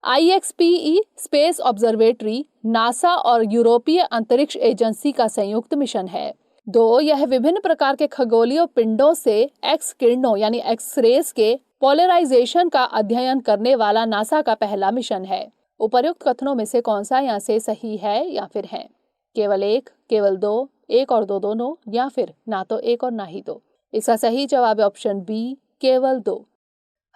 IXPE space observatory NASA और यूरोपीय अंतरिक्ष एजेंसी का संयुक्त मिशन है। 2. यह विभिन्न प्रकार के खगोलीय पिंडों से एक्स किरणों यानी एक्सरेज के पोलराइजेशन का अध्ययन करने वाला नासा का पहला मिशन है। उपर्युक्त कथनों में से कौन सा यहाँ से सही है या फिर है? केवल एक, केवल दो, एक और दो दोनों, या फिर ना तो एक और ना ही दो। इसका सही जवाब है ऑप्शन बी, केवल दो।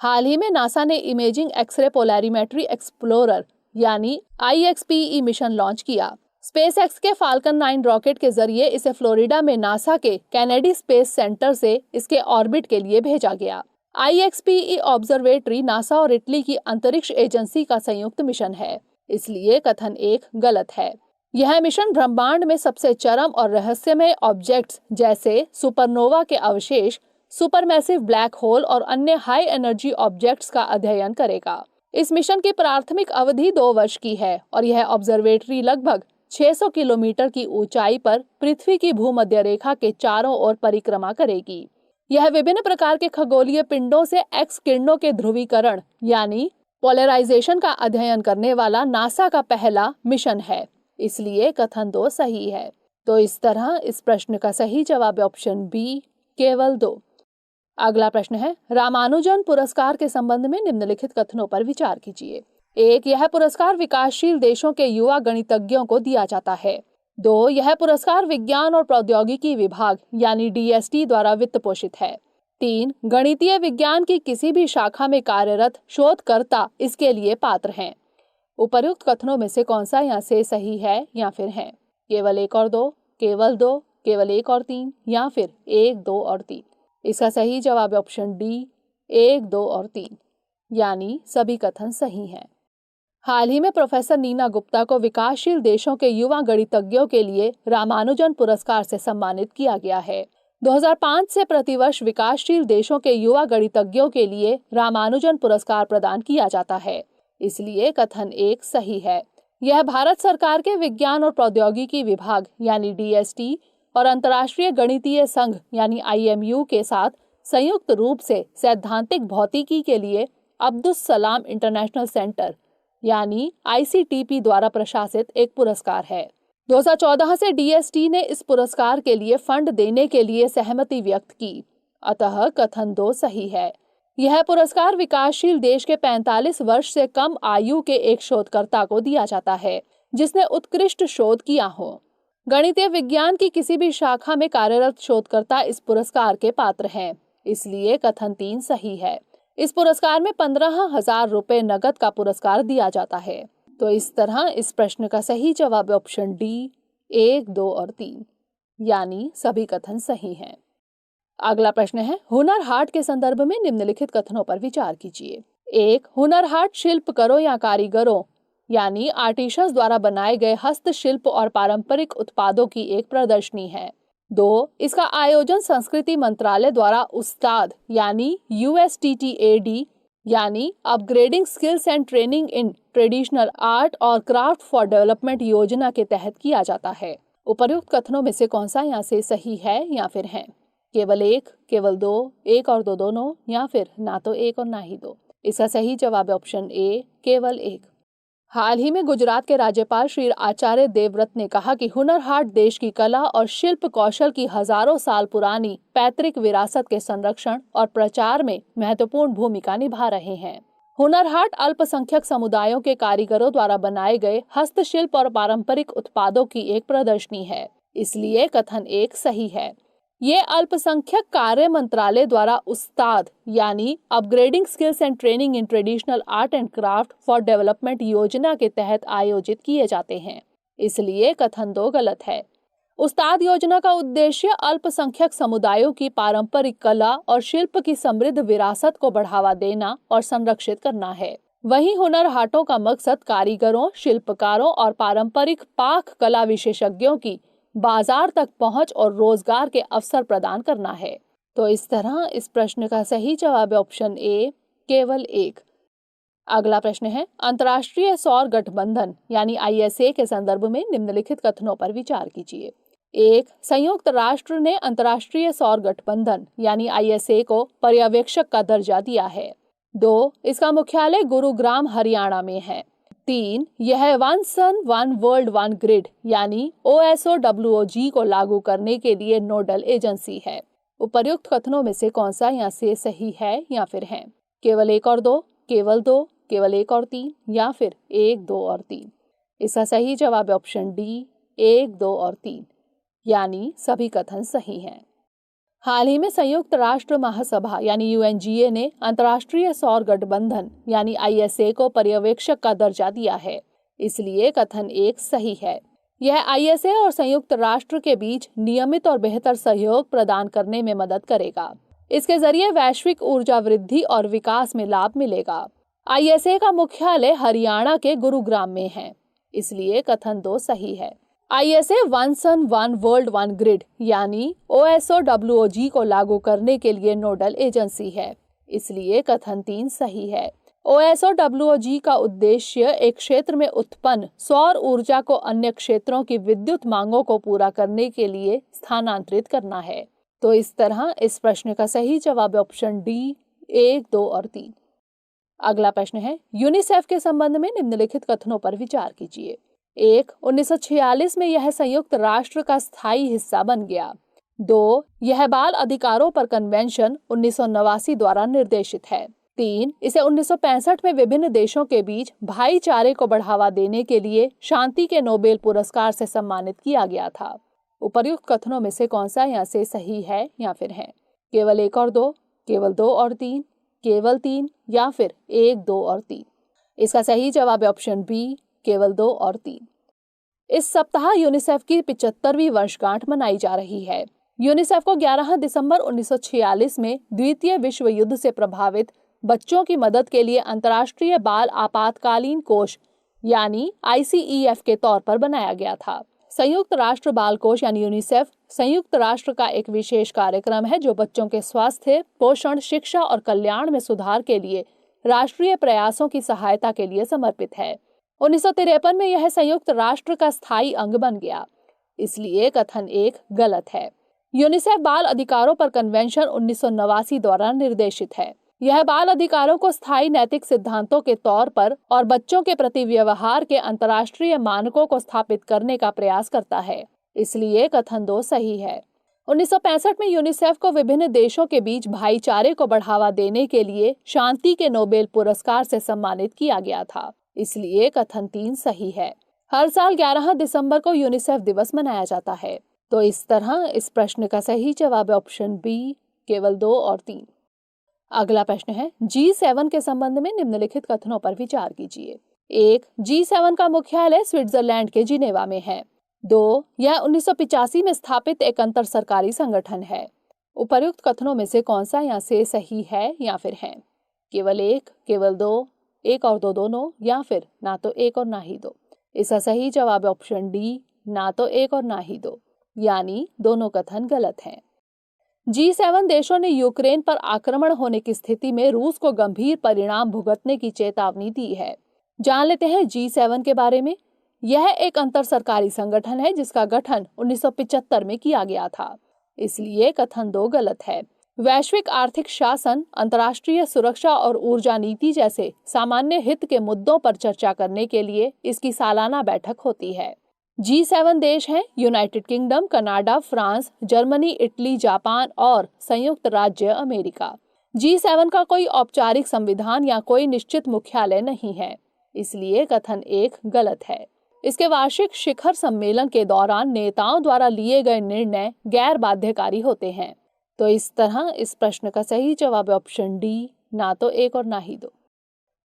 हाल ही में नासा ने इमेजिंग एक्सरे पोलैरिमेट्री एक्सप्लोरर यानी IXPE मिशन लॉन्च किया। स्पेसएक्स के फाल्कन 9 रॉकेट के जरिए इसे फ्लोरिडा में नासा के कैनेडी स्पेस सेंटर से इसके ऑर्बिट के लिए भेजा गया। IXPE ऑब्जर्वेटरी नासा और इटली की अंतरिक्ष एजेंसी का संयुक्त मिशन है, इसलिए कथन एक गलत है। यह मिशन ब्रह्मांड में सबसे चरम और रहस्यमय ऑब्जेक्ट्स जैसे सुपरनोवा के अवशेष, सुपरमैसिव ब्लैक होल और अन्य हाई एनर्जी ऑब्जेक्ट्स का अध्ययन करेगा। इस मिशन की प्राथमिक अवधि 2 वर्ष की है और यह ऑब्जर्वेटरी लगभग 600 किलोमीटर की ऊंचाई पर पृथ्वी की भूमध्य रेखा के चारों ओर परिक्रमा करेगी। यह विभिन्न प्रकार के खगोलीय पिंडों से एक्स किरणों के ध्रुवीकरण यानी पोलराइजेशन का अध्ययन करने वाला नासा का पहला मिशन है, इसलिए कथन 2 सही है। तो इस तरह इस प्रश्न का सही जवाब है ऑप्शन बी, केवल 2। अगला प्रश्न है, रामानुजन पुरस्कार के संबंध में निम्नलिखित कथनों पर विचार कीजिए। 1. यह पुरस्कार विकासशील देशों के युवा गणितज्ञों को दिया जाता है। 2. यह पुरस्कार विज्ञान और प्रौद्योगिकी विभाग यानी DST द्वारा वित्त पोषित है। 3. गणितीय विज्ञान की किसी भी शाखा में कार्यरत शोधकर्ता इसके लिए पात्र हैं। उपर्युक्त कथनों में से कौन सा यहाँ से सही है या फिर है? केवल 1 और 2, केवल 2, केवल 1 और 3, या फिर 1, 2 और 3। इसका सही जवाब है ऑप्शन डी, 1, 2 और 3, यानी सभी कथन सही हैं। हाल ही में प्रोफेसर नीना गुप्ता को विकासशील देशों के युवा गणितज्ञों के लिए रामानुजन पुरस्कार से सम्मानित किया गया है। 2005 से प्रतिवर्ष विकासशील देशों के युवा गणितज्ञों के लिए रामानुजन पुरस्कार प्रदान किया जाता है, इसलिए कथन 1 सही है। यह भारत सरकार के विज्ञान और प्रौद्योगिकी विभाग यानी DST और अंतर्राष्ट्रीय गणितीय संघ यानी IMU के साथ संयुक्त रूप से सैद्धांतिक भौतिकी के लिए अब्दुस सलाम इंटरनेशनल सेंटर यानी ICTP द्वारा प्रशासित एक पुरस्कार है। 2014 से DST ने इस पुरस्कार के लिए फंड देने के लिए सहमति व्यक्त की, अतः कथन 2 सही है। यह पुरस्कार विकासशील देश के 45 वर्ष से कम आयु के एक शोधकर्ता को दिया जाता है जिसने उत्कृष्ट शोध किया हो। गणितीय विज्ञान की किसी भी शाखा में कार्यरत शोधकर्ता इस पुरस्कार के पात्र हैं, इसलिए कथन 3 सही है। इस पुरस्कार में 15,000 रुपए नकद का पुरस्कार दिया जाता है। तो इस तरह इस प्रश्न का सही जवाब है ऑप्शन डी, 1, 2 और 3, यानी सभी कथन सही हैं। अगला प्रश्न है, हुनर हाट के संदर्भ में निम्नलिखित कथनों पर विचार कीजिए। 1. हुनर हाट शिल्पकारों या कारीगरों यानी आर्टिशंस द्वारा बनाए गए हस्तशिल्प और पारंपरिक उत्पादों की एक प्रदर्शनी है। 2. इसका आयोजन संस्कृति मंत्रालय द्वारा उस्ताद यानी USTTAD यानी upgrading skills and training in traditional art और क्राफ्ट फॉर डेवलपमेंट योजना के तहत किया जाता है। उपर्युक्त कथनों में से कौन सा यहाँ से सही है या फिर है? केवल 1, केवल 2, 1 और 2 दोनों, या फिर ना तो 1 और ना ही 2। इसका सही जवाब है ऑप्शन ए, केवल 1। हाल ही में गुजरात के राज्यपाल श्री आचार्य देवव्रत ने कहा कि हुनर हाट देश की कला और शिल्प कौशल की हजारों साल पुरानी पैतृक विरासत के संरक्षण और प्रचार में महत्वपूर्ण भूमिका निभा रहे हैं। हुनर हाट अल्पसंख्यक समुदायों के कारीगरों द्वारा बनाए गए हस्तशिल्प और पारंपरिक उत्पादों की एक प्रदर्शनी है, इसलिए कथन 1 सही है। ये अल्पसंख्यक कार्य मंत्रालय द्वारा उस्ताद यानी upgrading skills and training in traditional art and craft for development योजना के तहत आयोजित किए जाते हैं, इसलिए कथन 2 गलत है। उस्ताद योजना का उद्देश्य अल्पसंख्यक समुदायों की पारंपरिक कला और शिल्प की समृद्ध विरासत को बढ़ावा देना और संरक्षित करना है। वहीं हुनर हाटों का मकसद कारीगरों, शिल्पकारों और पारंपरिक पाक कला विशेषज्ञों की बाजार तक पहुंच और रोजगार के अवसर प्रदान करना है। तो इस तरह इस प्रश्न का सही जवाब है ऑप्शन ए, केवल 1। अगला प्रश्न है, अंतर्राष्ट्रीय सौर गठबंधन यानी ISA के संदर्भ में निम्नलिखित कथनों पर विचार कीजिए। 1. संयुक्त राष्ट्र ने अंतर्राष्ट्रीय सौर गठबंधन यानी ISA को पर्यवेक्षक का दर्जा दिया है। 2. इसका मुख्यालय गुरुग्राम हरियाणा में है। 3. यह one sun one world one grid यानी OSOWOG को लागू करने के लिए नोडल एजेंसी है। उपर्युक्त कथनों में से कौन सा यहाँ से सही है या फिर है? केवल 1 और 2, केवल 2, केवल 1 और 3 या फिर 1, 2 और 3? इसका सही जवाब है ऑप्शन डी, 1, 2 और 3, यानी सभी कथन सही हैं। हाल ही में संयुक्त राष्ट्र महासभा यानी UNGA ने अंतर्राष्ट्रीय सौर गठबंधन यानी ISA को पर्यवेक्षक का दर्जा दिया है, इसलिए कथन 1 सही है। यह ISA और संयुक्त राष्ट्र के बीच नियमित और बेहतर सहयोग प्रदान करने में मदद करेगा। इसके जरिए वैश्विक ऊर्जा वृद्धि और विकास में लाभ मिलेगा। ISA का मुख्यालय हरियाणा के गुरुग्राम में है, इसलिए कथन 2 सही है। ISA one sun one world one grid यानी OSOWOG को लागू करने के लिए नोडल एजेंसी है, इसलिए कथन 3 सही है। OSOWOG का उद्देश्य एक क्षेत्र में उत्पन्न सौर ऊर्जा को अन्य क्षेत्रों की विद्युत मांगों को पूरा करने के लिए स्थानांतरित करना है। तो इस तरह इस प्रश्न का सही जवाब है ऑप्शन डी, 1, 2 और 3। अगला प्रश्न है, यूनिसेफ के संबंध में निम्नलिखित कथनों पर विचार कीजिए। 1. 1946 में यह संयुक्त राष्ट्र का स्थायी हिस्सा बन गया। 2. यह बाल अधिकारों पर कन्वेंशन 1989 द्वारा निर्देशित है। 3. इसे 1965 में विभिन्न देशों के बीच भाईचारे को बढ़ावा देने के लिए शांति के नोबेल पुरस्कार से सम्मानित किया गया था। उपर्युक्त कथनों में से कौन सा यहाँ से सही है या फिर है? केवल 1 और 2, केवल 2 और 3, केवल 3 या फिर 1, 2 और 3? इसका सही जवाब है ऑप्शन बी, केवल 2 और 3। इस सप्ताह यूनिसेफ की 75वीं वर्षगांठ मनाई जा रही है। यूनिसेफ को 11 दिसंबर 1946 में द्वितीय विश्व युद्ध से प्रभावित बच्चों की मदद के लिए अंतर्राष्ट्रीय बाल आपातकालीन कोष यानी ICEF के तौर पर बनाया गया था। संयुक्त राष्ट्र बाल कोष यानी यूनिसेफ संयुक्त राष्ट्र का एक विशेष कार्यक्रम है जो बच्चों के स्वास्थ्य, पोषण, शिक्षा और कल्याण में सुधार के लिए राष्ट्रीय प्रयासों की सहायता के लिए समर्पित है। 1953 में यह संयुक्त राष्ट्र का स्थायी अंग बन गया, इसलिए कथन 1 गलत है। यूनिसेफ बाल अधिकारों पर कन्वेंशन 1989 द्वारा निर्देशित है। यह बाल अधिकारों को स्थायी नैतिक सिद्धांतों के तौर पर और बच्चों के प्रति व्यवहार के अंतर्राष्ट्रीय मानकों को स्थापित करने का प्रयास करता है, इसलिए कथन 2 सही है। 1965 में यूनिसेफ को विभिन्न देशों के बीच भाईचारे को बढ़ावा देने के लिए शांति के नोबेल पुरस्कार से सम्मानित किया गया था, इसलिए कथन 3 सही है। हर साल 11 दिसंबर को यूनिसेफ दिवस मनाया जाता है। तो इस तरह इस प्रश्न का सही जवाब है ऑप्शन बी, केवल 2 और 3। अगला प्रश्न है, G7 के संबंध में निम्नलिखित कथनों पर विचार कीजिए। 1. G7 का मुख्यालय स्विट्जरलैंड के जिनेवा में है। 2. यह 1985 में स्थापित एक अंतर सरकारी संगठन है। उपर्युक्त कथनों में से कौन सा यहाँ से सही है या फिर है? केवल 1, केवल 2, 1 और 2 दोनों या फिर ना तो 1 और ना ही 2? इसका सही जवाब है ऑप्शन डी, ना तो 1 और ना ही 2, यानी दोनों कथन गलत हैं। G7 देशों ने यूक्रेन पर आक्रमण होने की स्थिति में रूस को गंभीर परिणाम भुगतने की चेतावनी दी है। जान लेते हैं G7 के बारे में। यह एक अंतर सरकारी संगठन है जिसका गठन 1975 में किया गया था, इसलिए कथन 2 गलत है। वैश्विक आर्थिक शासन, अंतर्राष्ट्रीय सुरक्षा और ऊर्जा नीति जैसे सामान्य हित के मुद्दों पर चर्चा करने के लिए इसकी सालाना बैठक होती है। G7 देश हैं United kingdom, Canada, France, Germany, Italy, Japan और संयुक्त राज्य अमेरिका। G7 का कोई औपचारिक संविधान या कोई निश्चित मुख्यालय नहीं है, इसलिए कथन 1 गलत है। इसके वार्षिक शिखर सम्मेलन के दौरान नेताओं द्वारा लिए गए निर्णय गैर बाध्यकारी होते हैं। तो इस तरह इस प्रश्न का सही जवाब है ऑप्शन डी, ना तो 1 और ना ही 2।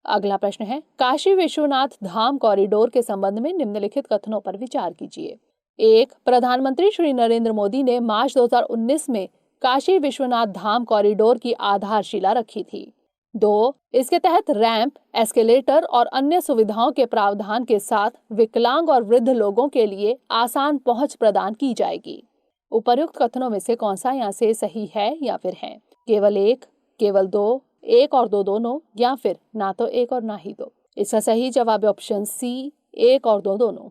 अगला प्रश्न है, काशी विश्वनाथ धाम कॉरिडोर के संबंध में निम्नलिखित कथनों पर विचार कीजिए। 1. प्रधानमंत्री श्री नरेंद्र मोदी ने मार्च 2019 में काशी विश्वनाथ धाम कॉरिडोर की आधारशिला रखी थी। 2. इसके तहत रैंप, एस्केलेटर और अन्य सुविधाओं के प्रावधान के साथ विकलांग और वृद्ध लोगों के लिए आसान पहुंच प्रदान की जाएगी। उपर्युक्त कथनों में से कौन सा यहाँ से सही है या फिर है? केवल 1, केवल 2, 1 और 2 दोनों या फिर ना तो 1 और ना ही 2? इसका सही जवाब है ऑप्शन सी, 1 और 2 दोनों।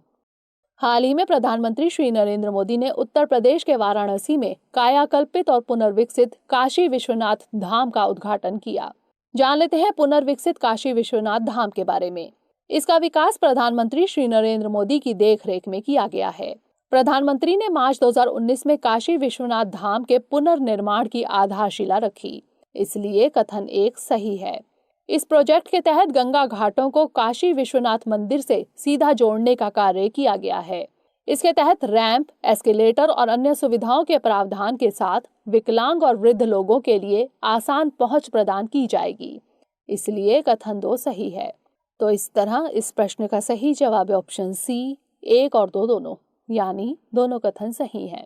हाल ही में प्रधानमंत्री श्री नरेंद्र मोदी ने उत्तर प्रदेश के वाराणसी में कायाकल्पित और पुनर्विकसित काशी विश्वनाथ धाम का उद्घाटन किया। जान लेते हैं पुनर्विकसित काशी विश्वनाथ धाम के बारे में। इसका विकास प्रधानमंत्री श्री नरेंद्र मोदी की देखरेख में किया गया है। प्रधानमंत्री ने मार्च 2019 में काशी विश्वनाथ धाम के पुनर्निर्माण की आधारशिला रखी, इसलिए कथन 1 सही है। इस प्रोजेक्ट के तहत गंगा घाटों को काशी विश्वनाथ मंदिर से सीधा जोड़ने का कार्य किया गया है। इसके तहत रैंप, एस्केलेटर और अन्य सुविधाओं के प्रावधान के साथ विकलांग और वृद्ध लोगों के लिए आसान पहुंच प्रदान की जाएगी, इसलिए कथन 2 सही है। तो इस तरह इस प्रश्न का सही जवाब है ऑप्शन सी, 1 और 2 दोनों, यानी दोनों कथन सही हैं।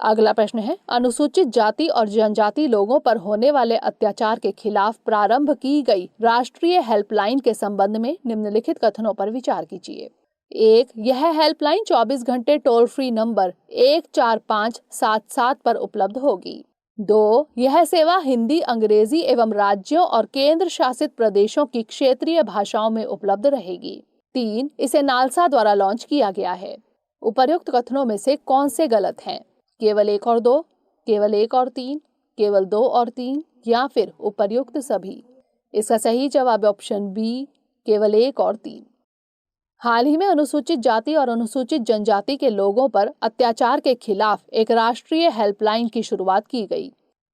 अगला प्रश्न है, अनुसूचित जाति और जनजाति लोगों पर होने वाले अत्याचार के खिलाफ प्रारंभ की गई राष्ट्रीय हेल्पलाइन के संबंध में निम्नलिखित कथनों पर विचार कीजिए। 1. यह हेल्पलाइन 24 घंटे टोल फ्री नंबर 14577 पर उपलब्ध होगी। 2. यह सेवा हिंदी, अंग्रेजी एवं राज्यों और केंद्र शासित प्रदेशों की क्षेत्रीय भाषाओं में उपलब्ध रहेगी। 3. इसे नालसा द्वारा लॉन्च किया गया है। उपर्युक्त कथनों में से कौन से गलत हैं? केवल 1 और 2, केवल 1 और 3, केवल 2 और 3, या फिर उपर्युक्त सभी? इसका सही जवाब है ऑप्शन बी, केवल 1 और 3। हाल ही में अनुसूचित जाति और अनुसूचित जनजाति के लोगों पर अत्याचार के खिलाफ एक राष्ट्रीय हेल्पलाइन की शुरुआत की गई।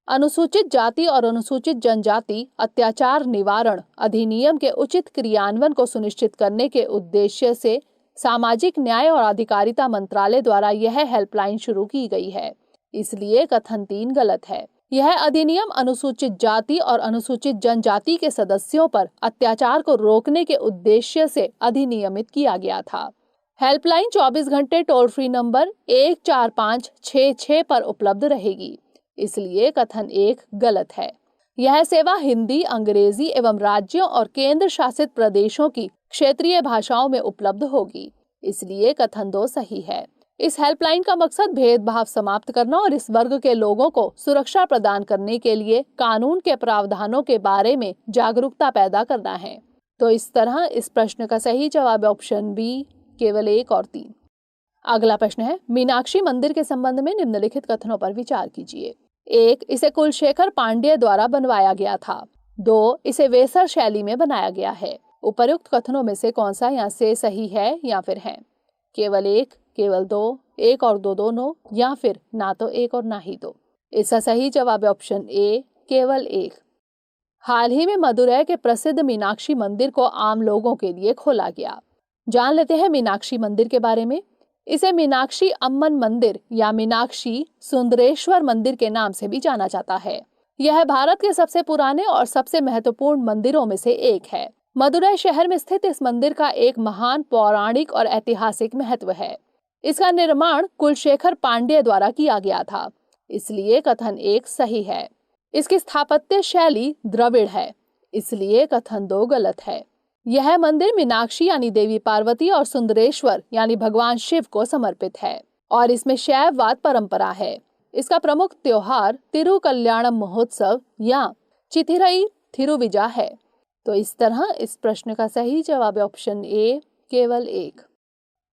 अनुसूचित जाति और अनुसूचित जनजाति अत्याचार निवारण अधिनियम के उचित क्रियान्वयन को सुनिश्चित करने के उद्देश्य से सामाजिक न्याय और अधिकारिता मंत्रालय द्वारा यह हेल्पलाइन शुरू की गई है, इसलिए कथन 3 गलत है। यह अधिनियम अनुसूचित जाति और अनुसूचित जनजाति के सदस्यों पर अत्याचार को रोकने के उद्देश्य से अधिनियमित किया गया था। हेल्पलाइन 24 घंटे टोल फ्री नंबर 14566 पर उपलब्ध रहेगी, इसलिए कथन 1 गलत है। यह सेवा हिंदी, अंग्रेजी एवं राज्यों और केंद्र शासित प्रदेशों की क्षेत्रीय भाषाओं में उपलब्ध होगी, इसलिए कथन 2 सही है। इस हेल्पलाइन का मकसद भेदभाव समाप्त करना और इस वर्ग के लोगों को सुरक्षा प्रदान करने के लिए कानून के प्रावधानों के बारे में जागरूकता पैदा करना है। तो इस तरह इस प्रश्न का सही जवाब है ऑप्शन बी, केवल 1 और 3। अगला प्रश्न है, मीनाक्षी मंदिर के संबंध में निम्नलिखित कथनों पर विचार कीजिए। 1. इसे कुलशेखर पांड्य द्वारा बनवाया गया था। 2. इसे वेसर शैली में बनाया गया है। उपर्युक्त कथनों में से कौन सा यहाँ से सही है या फिर है? केवल 1, केवल 2, 1 और 2 दोनों, या फिर ना तो 1 और ना ही 2? इसका सही जवाब है ऑप्शन ए, केवल 1। हाल ही में मदुरै के प्रसिद्ध मीनाक्षी मंदिर को आम लोगों के लिए खोला गया। जान लेते हैं मीनाक्षी मंदिर के बारे में। इसे मीनाक्षी अम्मन मंदिर या मीनाक्षी सुंदरेश्वर मंदिर के नाम से भी जाना जाता है। यह भारत के सबसे पुराने और सबसे महत्वपूर्ण मंदिरों में से एक है। मदुरै शहर में स्थित इस मंदिर का एक महान पौराणिक और ऐतिहासिक महत्व है। इसका निर्माण कुलशेखर पांड्य द्वारा किया गया था, इसलिए कथन 1 सही है। इसकी स्थापत्य शैली द्रविड़ है, इसलिए कथन 2 गलत है। यह मंदिर मीनाक्षी यानी देवी पार्वती और सुंदरेश्वर यानी भगवान शिव को समर्पित है और इसमें शैववाद परंपरा है। इसका प्रमुख त्योहार तिरुकल्याणम महोत्सव या चिथिरई थिरुविजा है। तो इस तरह इस प्रश्न का सही जवाब है ऑप्शन ए, केवल 1।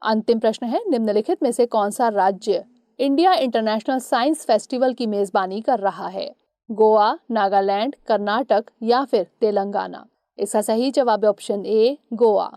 अंतिम प्रश्न है, निम्नलिखित में से कौन सा राज्य इंडिया इंटरनेशनल साइंस फेस्टिवल की मेजबानी कर रहा है? गोवा, नागालैंड, कर्नाटक या फिर तेलंगाना? इसका सही जवाब है ऑप्शन ए, गोवा।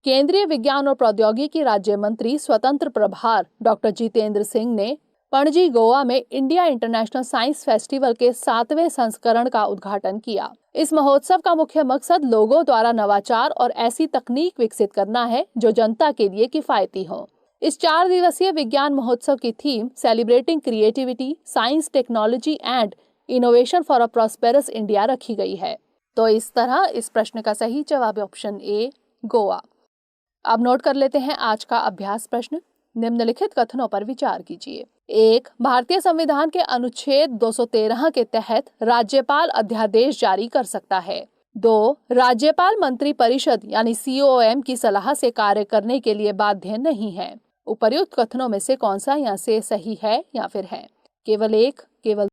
केंद्रीय विज्ञान और प्रौद्योगिकी राज्य मंत्री स्वतंत्र प्रभार डॉक्टर जितेंद्र सिंह ने पणजी, गोवा में इंडिया इंटरनेशनल साइंस फेस्टिवल के 7वें संस्करण का उद्घाटन किया। इस महोत्सव का मुख्य मकसद लोगों द्वारा नवाचार और ऐसी तकनीक विकसित करना है जो जनता के लिए किफायती हो। इस 4 दिवसीय विज्ञान महोत्सव की theme celebrating creativity, science, technology and innovation for a prosperous India रखी गई है। तो इस तरह इस प्रश्न का सही जवाब है ऑप्शन ए, गोवा। अब नोट कर लेते हैं आज का अभ्यास प्रश्न। निम्नलिखित कथनों पर विचार कीजिए। 1. भारतीय संविधान के अनुच्छेद 213 के तहत राज्यपाल अध्यादेश जारी कर सकता है। 2. राज्यपाल मंत्री परिषद यानी COM की सलाह से कार्य करने के लिए बाध्य नहीं है। उपर्युक्त कथनों में से कौन सा यहाँ से सही है या फिर है? केवल 1, केवल